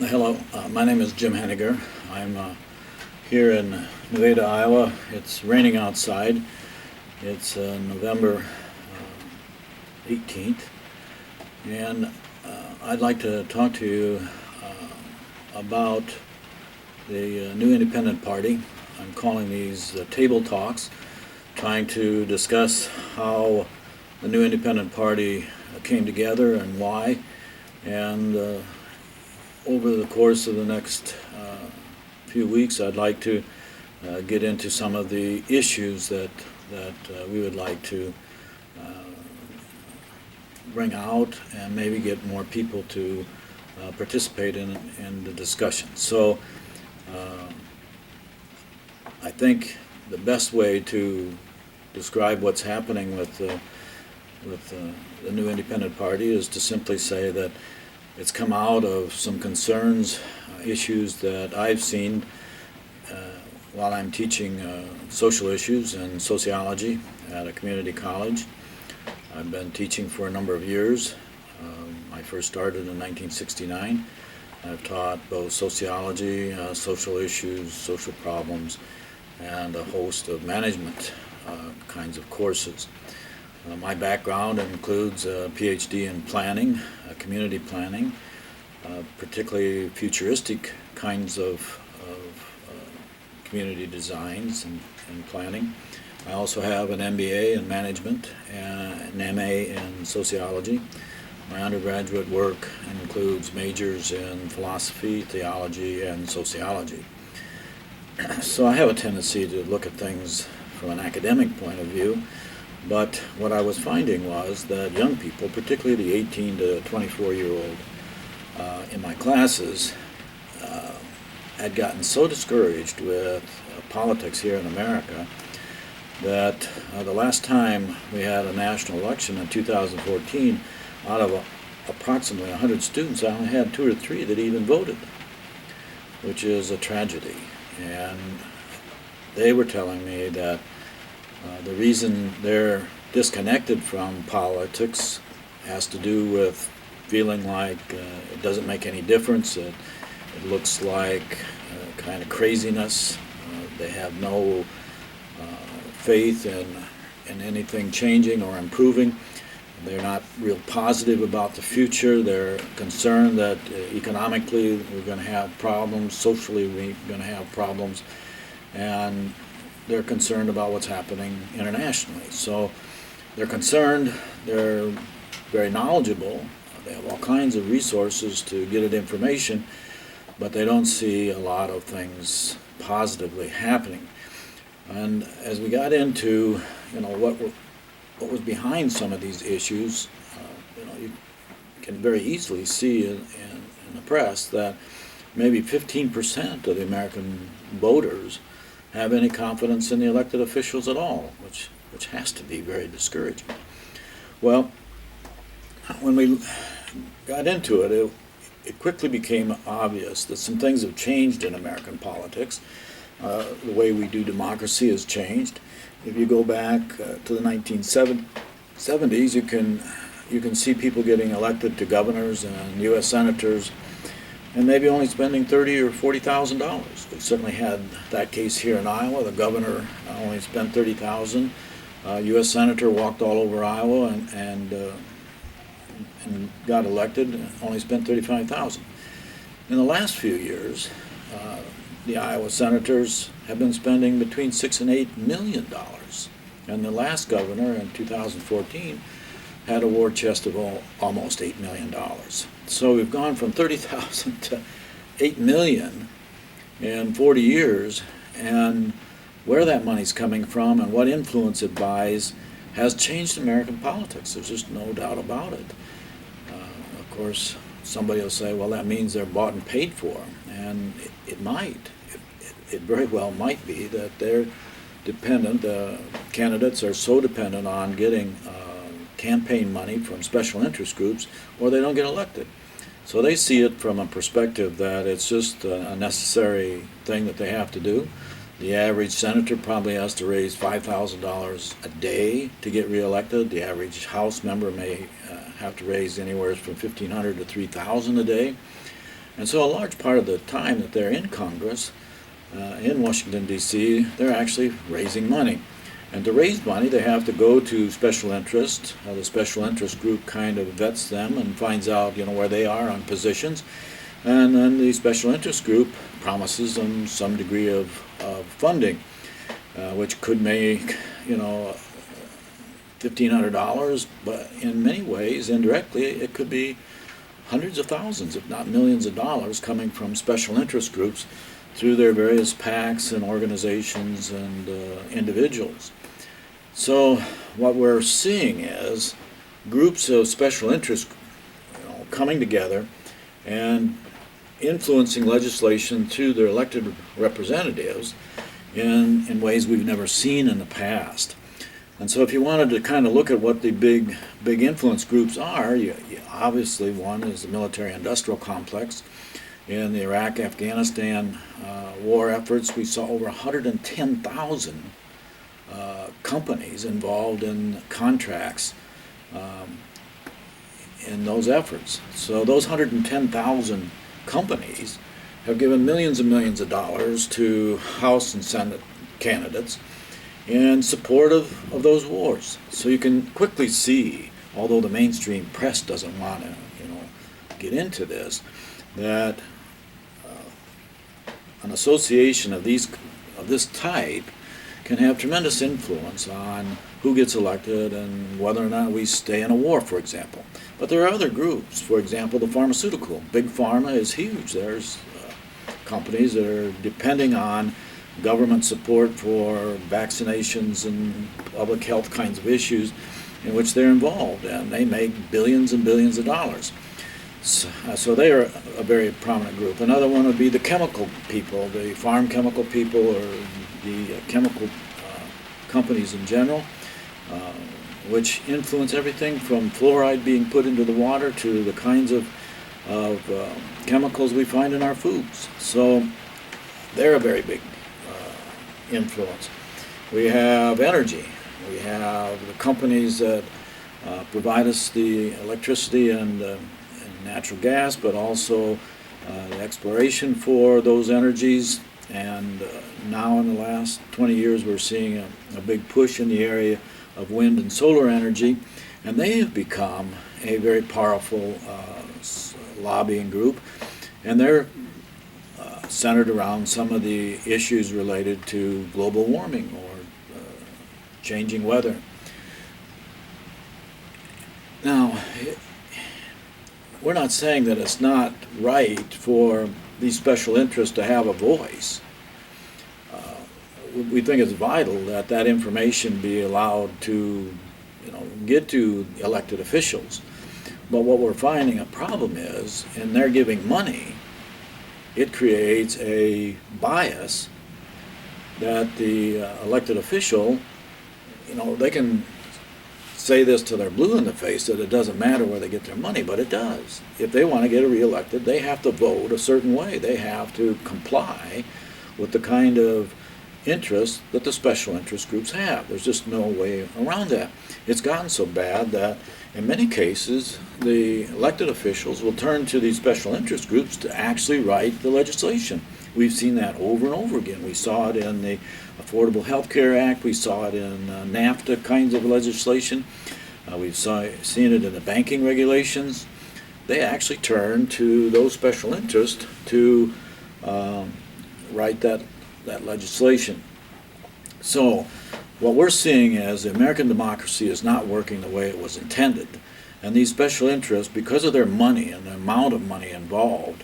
Hello, my name is Jim Hennager. I'm here in Nevada, Iowa. It's raining outside. It's November 18th, and I'd like to talk to you about the new independent party. I'm calling these table talks, trying to discuss how the new independent party came together and why, and over the course of the next few weeks, I'd like to get into some of the issues that we would like to bring out and maybe get more people to participate in the discussion. So I think the best way to describe what's happening with the new independent party is to simply say that it's come out of some concerns, issues that I've seen while I'm teaching social issues and sociology at a community college. I've been teaching for a number of years. I first started in 1969. I've taught both sociology, social issues, social problems, and a host of management kinds of courses. My background includes a PhD in planning, community planning, particularly futuristic kinds of community designs and planning. I also have an MBA in management and an MA in sociology. My undergraduate work includes majors in philosophy, theology, and sociology. So I have a tendency to look at things from an academic point of view. But what I was finding was that young people, particularly the 18 to 24-year-old in my classes, had gotten so discouraged with politics here in America that the last time we had a national election in 2014, out of approximately 100 students, I only had 2 or 3 that even voted, which is a tragedy. And they were telling me that the reason they're disconnected from politics has to do with feeling like it doesn't make any difference. It looks like kind of craziness. They have no faith in anything changing or improving. They're not real positive about the future. They're concerned that economically we're going to have problems, socially we're going to have problems, and they're concerned about what's happening internationally. So they're concerned, they're very knowledgeable, they have all kinds of resources to get at information, but they don't see a lot of things positively happening. And as we got into, what was behind some of these issues, you can very easily see in the press that maybe 15% of the American voters have any confidence in the elected officials at all, which has to be very discouraging. Well, when we got into it, it quickly became obvious that some things have changed in American politics. The way we do democracy has changed. If you go back to the 1970s, you can see people getting elected to governors and U.S. senators, and maybe only spending $30,000 or $40,000. We certainly had that case here in Iowa. The governor only spent $30,000. U.S. senator walked all over Iowa and got elected, only spent $35,000. In the last few years, the Iowa senators have been spending between $6 and $8 million. And the last governor in 2014 had a war chest of almost $8 million. So we've gone from 30,000 to 8 million in 40 years, and where that money's coming from and what influence it buys has changed American politics. There's just no doubt about it. Of course, somebody will say, well, that means they're bought and paid for, and it might. It very well might be that they're dependent, candidates are so dependent on getting campaign money from special interest groups, or they don't get elected. So they see it from a perspective that it's just a necessary thing that they have to do. The average senator probably has to raise $5,000 a day to get reelected. The average House member may have to raise anywhere from $1,500 to $3,000 a day. And so a large part of the time that they're in Congress, in Washington, D.C., they're actually raising money. And to raise money, they have to go to special interest. The special interest group kind of vets them and finds out, where they are on positions. And then the special interest group promises them some degree of funding, which could make, $1,500, but in many ways, indirectly, it could be hundreds of thousands, if not millions of dollars coming from special interest groups through their various PACs and organizations and individuals. So what we're seeing is groups of special interest coming together and influencing legislation through their elected representatives in ways we've never seen in the past. And so if you wanted to kind of look at what the big influence groups are, obviously one is the military-industrial complex. In the Iraq-Afghanistan war efforts, we saw over 110,000 companies involved in contracts in those efforts. So those 110,000 companies have given millions and millions of dollars to House and Senate candidates in support of those wars. So you can quickly see, although the mainstream press doesn't want to, get into this, that an association of this type can have tremendous influence on who gets elected and whether or not we stay in a war, for example. But there are other groups. For example, the pharmaceutical. Big Pharma is huge. There's companies that are depending on government support for vaccinations and public health kinds of issues in which they're involved, and they make billions and billions of dollars. So they are a very prominent group. Another one would be the chemical people, the farm chemical people, or the chemical companies in general, which influence everything from fluoride being put into the water to the kinds of chemicals we find in our foods. So they're a very big influence. We have energy. We have the companies that provide us the electricity and natural gas, but also the exploration for those energies. And now in the last 20 years, we're seeing a big push in the area of wind and solar energy, and they have become a very powerful lobbying group, and they're centered around some of the issues related to global warming or changing weather. Now, we're not saying that it's not right for these special interests to have a voice. We think it's vital that that information be allowed to, get to elected officials. But what we're finding a problem is, and they're giving money, it creates a bias that the elected official, they can say this till they're blue in the face that it doesn't matter where they get their money, but it does. If they want to get reelected, they have to vote a certain way. They have to comply with the kind of interest that the special interest groups have. There's just no way around that. It's gotten so bad that in many cases the elected officials will turn to these special interest groups to actually write the legislation. We've seen that over and over again. We saw it in the Affordable Health Care Act. We saw it in NAFTA kinds of legislation. We've seen it in the banking regulations. They actually turn to those special interests to write that legislation. So what we're seeing is the American democracy is not working the way it was intended. And these special interests, because of their money and the amount of money involved,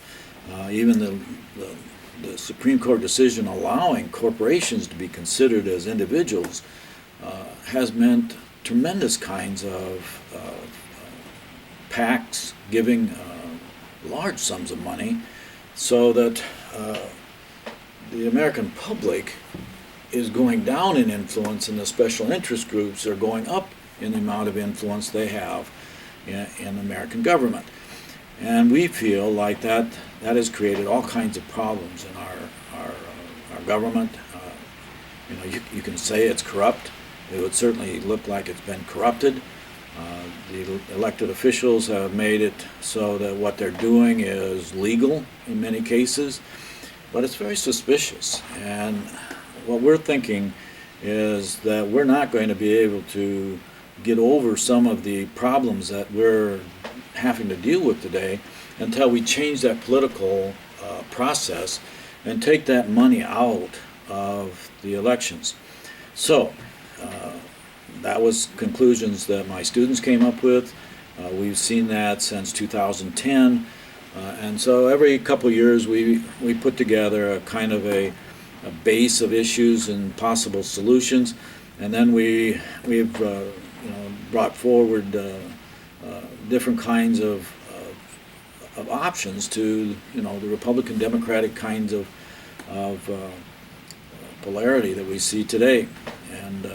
even the Supreme Court decision allowing corporations to be considered as individuals has meant tremendous kinds of PACs giving large sums of money, so that the American public is going down in influence, and the special interest groups are going up in the amount of influence they have in the American government. And we feel like that has created all kinds of problems in our government. You can say it's corrupt. It would certainly look like it's been corrupted. The elected officials have made it so that what they're doing is legal in many cases, but it's very suspicious. And what we're thinking is that we're not going to be able to get over some of the problems that we're having to deal with today until we change that political process and take that money out of the elections. So that was conclusions that my students came up with. We've seen that since 2010, and so every couple of years we put together a kind of a base of issues and possible solutions, and then we've brought forward different kinds of options to the Republican Democratic kinds of polarity that we see today. And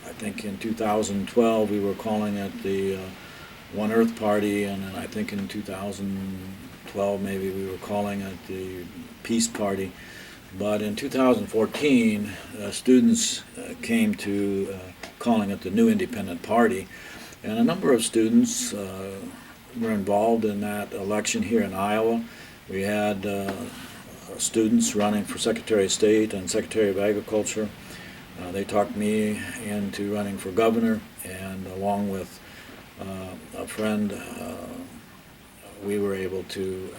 I think in 2012 we were calling it the One Earth Party, and then I think in 2012 maybe we were calling it the Peace Party. But in 2014, students came to calling it the New Independent Party, and a number of students were involved in that election here in Iowa. We had students running for Secretary of State and Secretary of Agriculture. They talked me into running for governor, and along with a friend, we were able to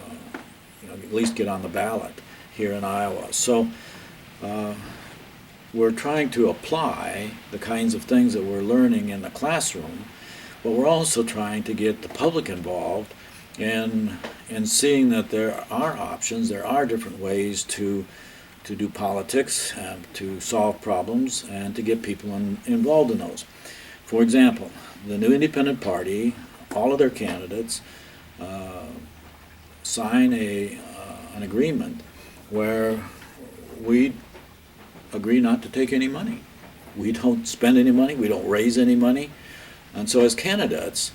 at least get on the ballot here in Iowa. So we're trying to apply the kinds of things that we're learning in the classroom, but we're also trying to get the public involved in seeing that there are options, there are different ways to do politics, to solve problems, and to get people involved in those. For example, the New Independent Party, all of their candidates sign an agreement where we agree not to take any money. We don't spend any money, we don't raise any money, and so as candidates,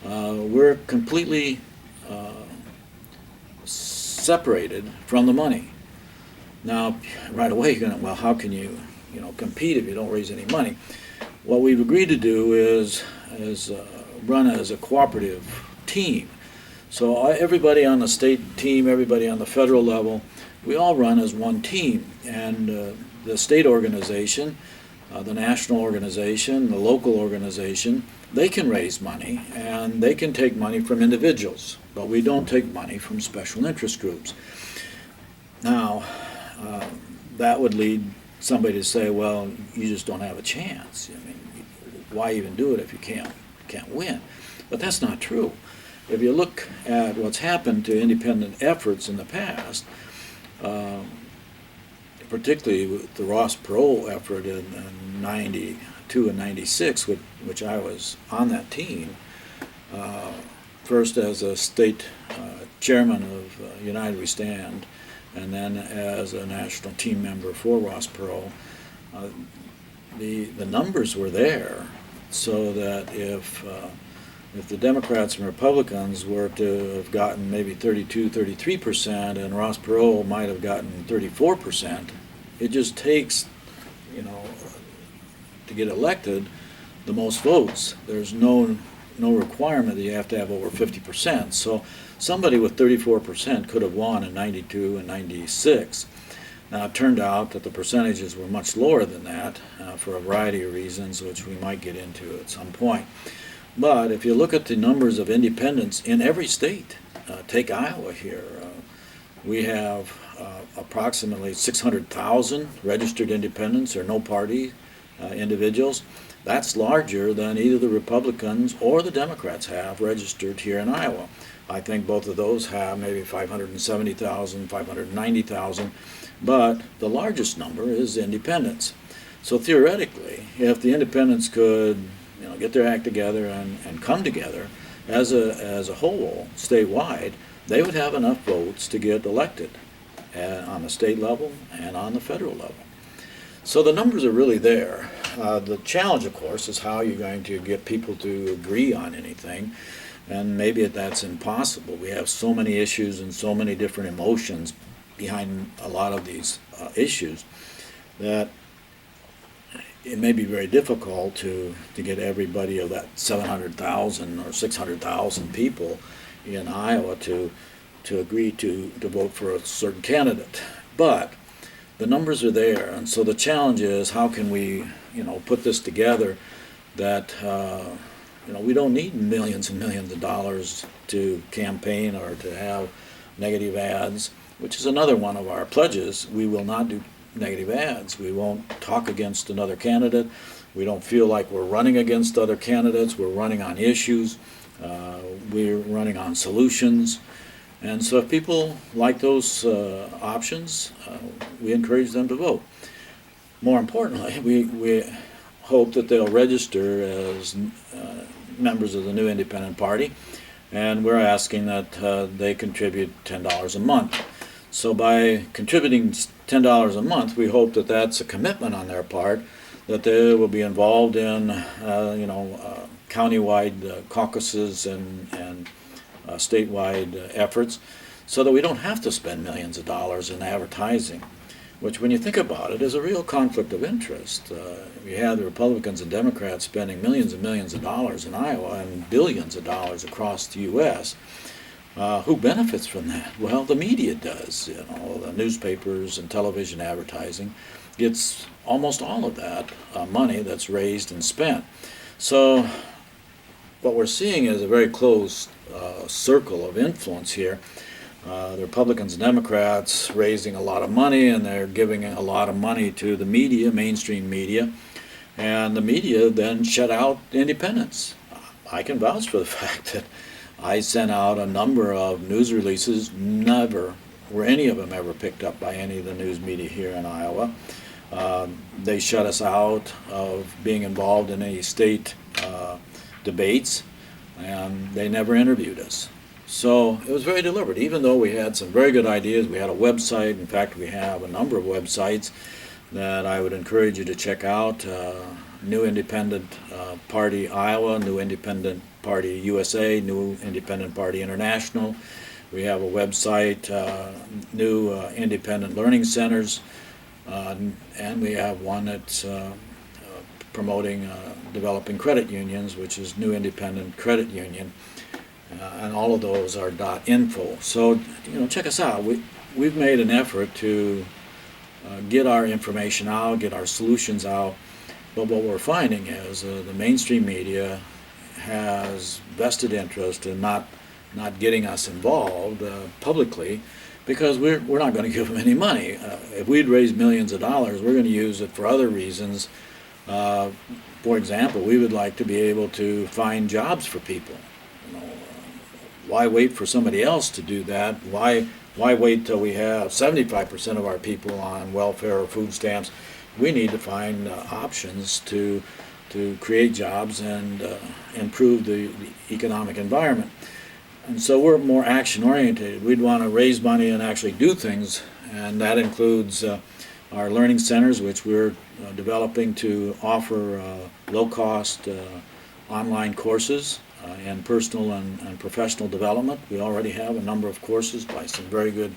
we're completely separated from the money. Now, right away, you're going, well, how can you compete if you don't raise any money? What we've agreed to do is run as a cooperative team. So everybody on the state team, everybody on the federal level, we all run as one team. And the state organization, the national organization, the local organization, they can raise money and they can take money from individuals, but we don't take money from special interest groups. Now, that would lead somebody to say, well, you just don't have a chance. I mean, why even do it if you can't win? But that's not true. If you look at what's happened to independent efforts in the past, particularly with the Ross Perot effort in 92 and 96, which I was on that team, first as a state chairman of United We Stand, and then as a national team member for Ross Perot. The numbers were there so that if the Democrats and Republicans were to have gotten maybe 32, 33%, and Ross Perot might have gotten 34%, it just takes, to get elected, the most votes. There's no requirement that you have to have over 50%. So somebody with 34% could have won in 92 and 96. Now, it turned out that the percentages were much lower than that for a variety of reasons, which we might get into at some point. But if you look at the numbers of independents in every state, take Iowa here, we have approximately 600,000 registered independents or no party individuals. That's larger than either the Republicans or the Democrats have registered here in Iowa. I think both of those have maybe 570,000, 590,000, but the largest number is independents. So theoretically, if the independents could get their act together and come together as a whole, statewide, they would have enough votes to get elected on the state level and on the federal level. So the numbers are really there. The challenge, of course, is how you're going to get people to agree on anything, and maybe that's impossible. We have so many issues and so many different emotions behind a lot of these issues that it may be very difficult to get everybody of that 700,000 or 600,000 people in Iowa to agree to vote for a certain candidate. But the numbers are there, and so the challenge is how can we, put this together that we don't need millions and millions of dollars to campaign or to have negative ads, which is another one of our pledges. We will not do negative ads. We won't talk against another candidate. We don't feel like we're running against other candidates. We're running on issues. We're running on solutions. And so if people like those options, we encourage them to vote. More importantly, we hope that they'll register as members of the new independent party, and we're asking that they contribute $10 a month. So by contributing $10 a month, we hope that that's a commitment on their part, that they will be involved in countywide caucuses and statewide efforts, so that we don't have to spend millions of dollars in advertising, which, when you think about it, is a real conflict of interest. You have the Republicans and Democrats spending millions and millions of dollars in Iowa and billions of dollars across the U.S. Who benefits from that? Well, the media does. The newspapers and television advertising gets almost all of that money that's raised and spent. So what we're seeing is a very close circle of influence here. The Republicans and Democrats raising a lot of money, and they're giving a lot of money to the media, mainstream media, and the media then shut out independents. I can vouch for the fact that I sent out a number of news releases. Never were any of them ever picked up by any of the news media here in Iowa. They shut us out of being involved in any state debates, and they never interviewed us. So it was very deliberate. Even though we had some very good ideas, we had a website. In fact, we have a number of websites that I would encourage you to check out. New Independent Party Iowa, New Independent Party USA, New Independent Party International. We have a website, New Independent Learning Centers, and we have one that's promoting developing credit unions, which is New Independent Credit Union. And all of those are .info. So, check us out. We've made an effort to get our information out, get our solutions out. But what we're finding is the mainstream media has vested interest in not getting us involved publicly, because we're not going to give them any money. If we'd raised millions of dollars, we're going to use it for other reasons. For example, we would like to be able to find jobs for people. Why wait for somebody else to do that? Why wait till we have 75% of our people on welfare or food stamps? We need to find options to create jobs and improve the economic environment. And so we're more action-oriented. We'd want to raise money and actually do things, and that includes our learning centers, which we're developing to offer low-cost online courses in personal and professional development. We already have a number of courses by some very good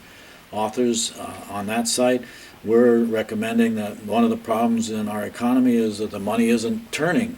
authors on that site. We're recommending that one of the problems in our economy is that the money isn't turning.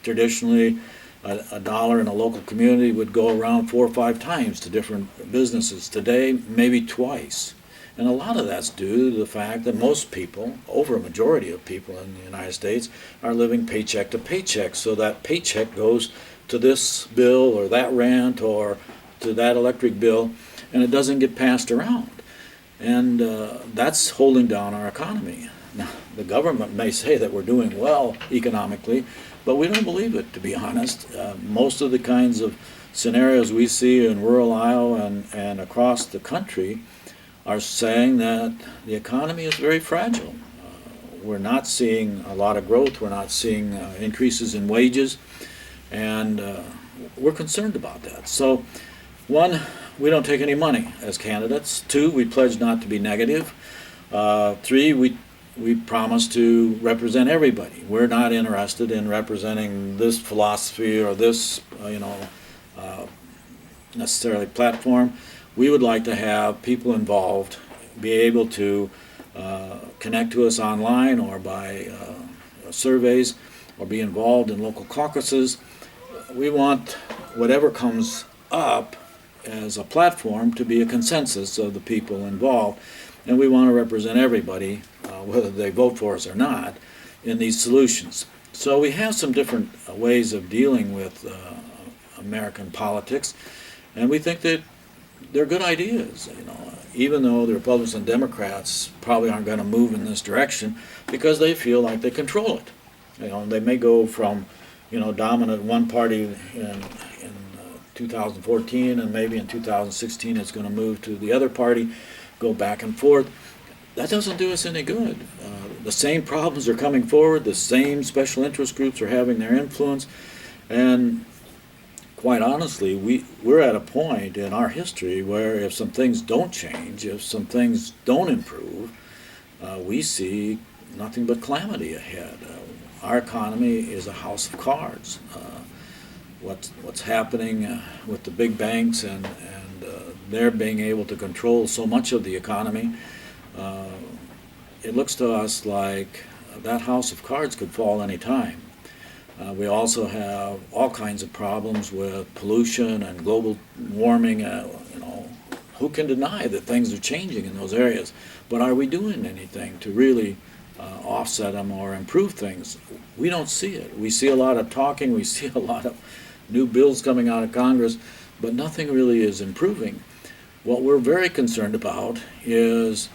Traditionally, a dollar in a local community would go around 4 or 5 times to different businesses. Today, maybe twice. And a lot of that's due to the fact that most people, over a majority of people in the United States, are living paycheck to paycheck. So that paycheck goes to this bill or that rent or to that electric bill, and it doesn't get passed around. And that's holding down our economy. Now, the government may say that we're doing well economically, but we don't believe it, to be honest. Most of the kinds of scenarios we see in rural Iowa and across the country are saying that the economy is very fragile. We're not seeing a lot of growth. We're not seeing increases in wages. And we're concerned about that. So, 1, we don't take any money as candidates. 2, we pledge not to be negative. 3, we promise to represent everybody. We're not interested in representing this philosophy or this, necessarily platform. We would like to have people involved be able to connect to us online or by surveys or be involved in local caucuses. We want whatever comes up as a platform to be a consensus of the people involved, and we want to represent everybody, whether they vote for us or not, in these solutions. So we have some different ways of dealing with American politics, and we think that they're good ideas. Even though the Republicans and Democrats probably aren't going to move in this direction because they feel like they control it. They may go from dominant one party in 2014, and maybe in 2016 it's going to move to the other party, go back and forth. That doesn't do us any good. The same problems are coming forward, the same special interest groups are having their influence, and quite honestly, we're at a point in our history where if some things don't change, if some things don't improve, we see nothing but calamity ahead. Our economy is a house of cards. What's happening with the big banks and they're being able to control so much of the economy, it looks to us like that house of cards could fall any time. We also have all kinds of problems with pollution and global warming. Who can deny that things are changing in those areas? But are we doing anything to really offset them or improve things? We don't see it. We see a lot of talking. We see a lot of new bills coming out of Congress, but nothing really is improving. What we're very concerned about is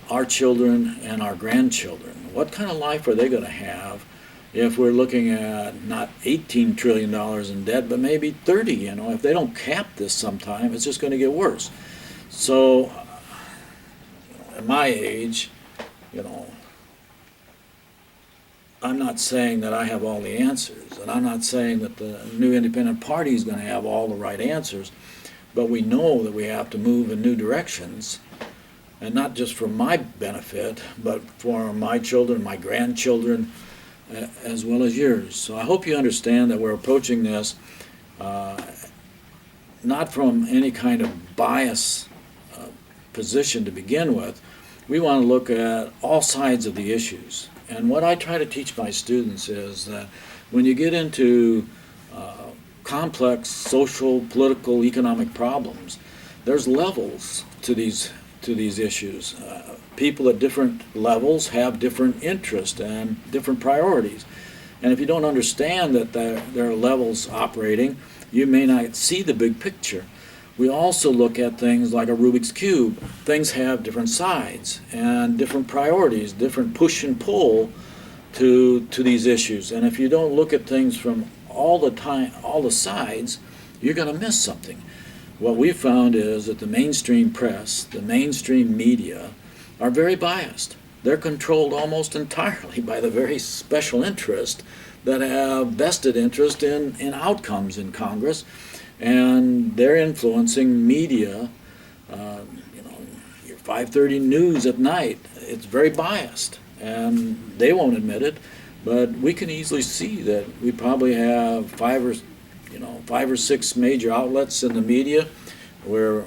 our children and our grandchildren. What kind of life are they going to have if we're looking at not $18 trillion in debt, but maybe 30? If they don't cap this sometime, it's just going to get worse. So at my age, I'm not saying that I have all the answers, and I'm not saying that the new independent party is going to have all the right answers, but we know that we have to move in new directions, and not just for my benefit, but for my children, my grandchildren, as well as yours. So I hope you understand that we're approaching this not from any kind of bias position to begin with. We want to look at all sides of the issues. And what I try to teach my students is that when you get into complex social, political, economic problems, there's levels to these issues. People at different levels have different interests and different priorities. And if you don't understand that there are levels operating, you may not see the big picture. We also look at things like a Rubik's Cube. Things have different sides and different priorities, different push and pull to these issues. And if you don't look at things from all the sides, you're going to miss something. What we've found is that the mainstream press, the mainstream media, are very biased. They're controlled almost entirely by the very special interest that have vested interest in outcomes in Congress, and they're influencing media. Your 5:30 news at night, it's very biased, and they won't admit it, but we can easily see that we probably have five or six major outlets in the media. We're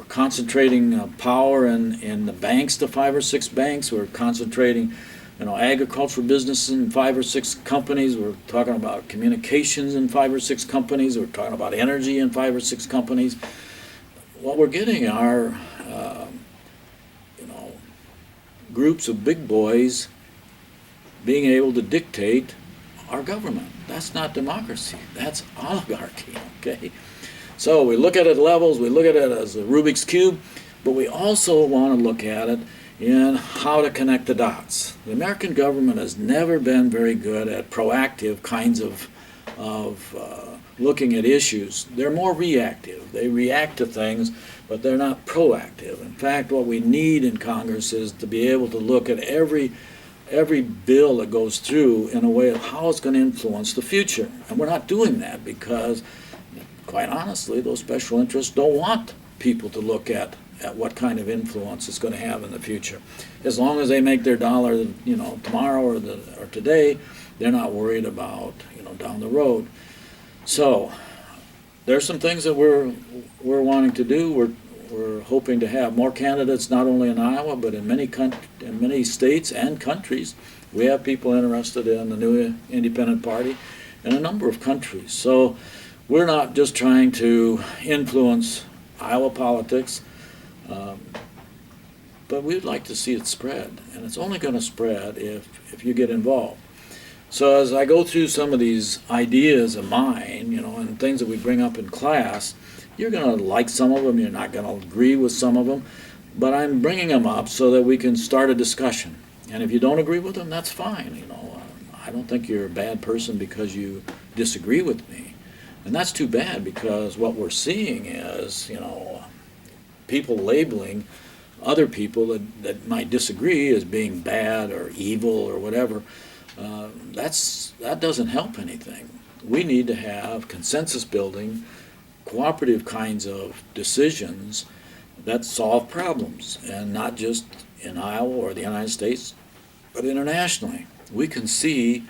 concentrating power in the banks to 5 or 6 banks. We're concentrating agricultural business in 5 or 6 companies. We're talking about communications in 5 or 6 companies. We're talking about energy in 5 or 6 companies. What we're getting are groups of big boys being able to dictate our government. That's not democracy. That's oligarchy, okay? So we look at it at levels, we look at it as a Rubik's Cube, but we also want to look at it in how to connect the dots. The American government has never been very good at proactive kinds of looking at issues. They're more reactive. They react to things, but they're not proactive. In fact, what we need in Congress is to be able to look at every bill that goes through in a way of how it's going to influence the future. And we're not doing that because, quite honestly, those special interests don't want people to look at what kind of influence it's going to have in the future. As long as they make their dollar, tomorrow or today, they're not worried about, down the road. So there's some things that we're wanting to do. We're hoping to have more candidates not only in Iowa but in many states and countries. We have people interested in the new independent party in a number of countries. So we're not just trying to influence Iowa politics, but we'd like to see it spread. And it's only going to spread if you get involved. So as I go through some of these ideas of mine, and things that we bring up in class, you're going to like some of them, you're not going to agree with some of them, but I'm bringing them up so that we can start a discussion. And if you don't agree with them, that's fine. I don't think you're a bad person because you disagree with me. And that's too bad, because what we're seeing is, people labeling other people that might disagree as being bad or evil or whatever. That doesn't help anything. We need to have consensus building, cooperative kinds of decisions that solve problems, and not just in Iowa or the United States, but internationally. We can see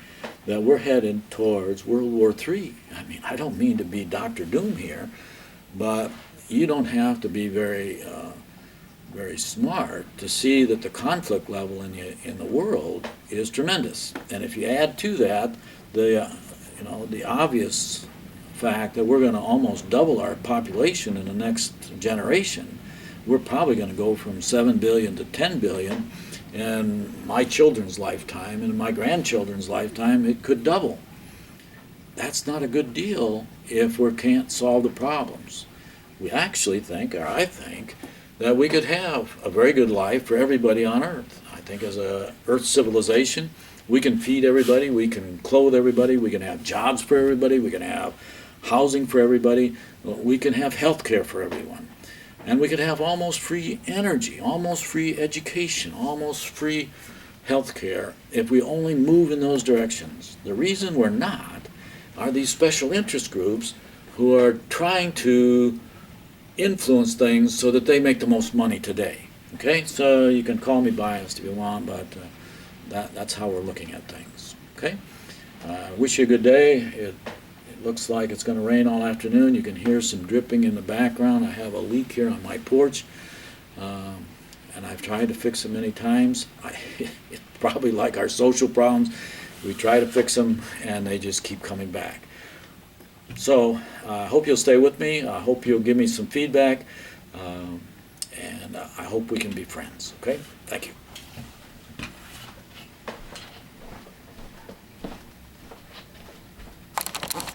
that we're headed towards World War III. I mean, I don't mean to be Dr. Doom here, but you don't have to be very smart to see that the conflict level in the world is tremendous. And if you add to that the obvious fact that we're going to almost double our population in the next generation, we're probably going to go from 7 billion to 10 billion. In my children's lifetime and in my grandchildren's lifetime, it could double. That's not a good deal if we can't solve the problems. We actually think, or I think, that we could have a very good life for everybody on Earth. I think as a Earth civilization, we can feed everybody, we can clothe everybody, we can have jobs for everybody, we can have housing for everybody, we can have health care for everyone. And we could have almost free energy, almost free education, almost free health care if we only move in those directions. The reason we're not are these special interest groups who are trying to influence things so that they make the most money today. Okay, so you can call me biased if you want, but that's how we're looking at things. Okay, wish you a good day. It looks like it's going to rain all afternoon. You can hear some dripping in the background. I have a leak here on my porch, and I've tried to fix it many times. It's probably like our social problems. We try to fix them, and they just keep coming back. So I hope you'll stay with me. I hope you'll give me some feedback, and I hope we can be friends. Okay? Thank you.